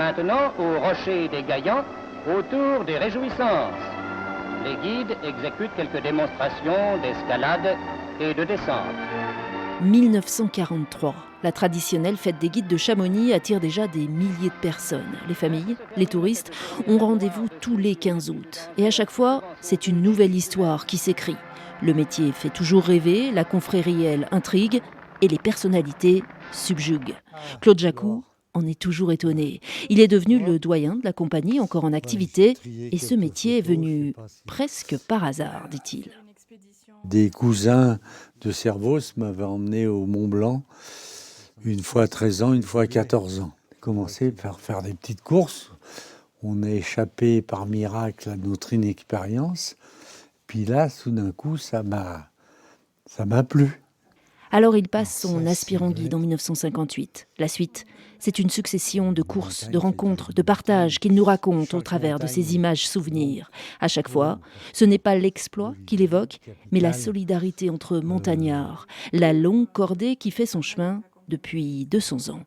maintenant au rocher des Gaillans, autour des Réjouissances. Les guides exécutent quelques démonstrations d'escalade et de descente. 1943. La traditionnelle fête des guides de Chamonix attire déjà des milliers de personnes. Les familles, les touristes ont rendez-vous tous les 15 août. Et à chaque fois, c'est une nouvelle histoire qui s'écrit. Le métier fait toujours rêver, la confrérie, elle, intrigue et les personnalités subjuguent. Claude Jacou en est toujours étonné. Il est devenu le doyen de la compagnie, encore en activité, et ce métier est venu presque par hasard, dit-il. Des cousins de Servos m'avaient emmené au Mont Blanc, une fois à 13 ans, une fois à 14 ans. J'ai commencé par faire des petites courses. On a échappé par miracle à notre inexpérience. Puis là, tout d'un coup, ça m'a plu. Alors il passe son aspirant guide en 1958. La suite, c'est une succession de courses, de rencontres, de partages qu'il nous raconte au travers de ses images souvenirs. À chaque fois, ce n'est pas l'exploit qu'il évoque, mais la solidarité entre montagnards, la longue cordée qui fait son chemin depuis 200 ans.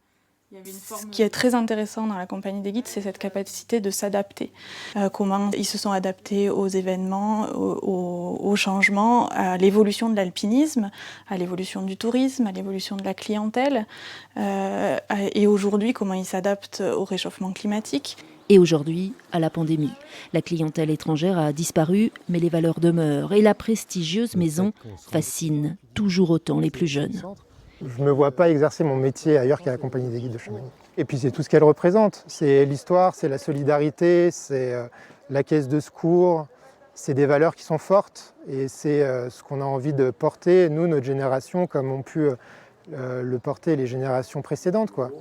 Ce qui est très intéressant dans la compagnie des guides, c'est cette capacité de s'adapter. Comment ils se sont adaptés aux événements, aux changements, à l'évolution de l'alpinisme, à l'évolution du tourisme, à l'évolution de la clientèle. Et aujourd'hui, comment ils s'adaptent au réchauffement climatique. Et aujourd'hui, à la pandémie. La clientèle étrangère a disparu, mais les valeurs demeurent. Et la prestigieuse maison fascine toujours autant les plus jeunes. Je ne me vois pas exercer mon métier ailleurs qu'à la compagnie des guides de Chamonix. Et puis c'est tout ce qu'elle représente. C'est l'histoire, c'est la solidarité, c'est la caisse de secours, c'est des valeurs qui sont fortes et c'est ce qu'on a envie de porter, nous, notre génération, comme ont pu le porter les générations précédentes, quoi.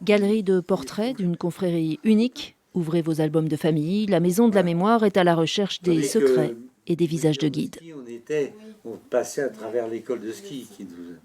Galerie de portraits d'une confrérie unique. Ouvrez vos albums de famille. La Maison de la Mémoire est à la recherche des secrets et des visages de guides. On passait à travers l'école de ski qui nous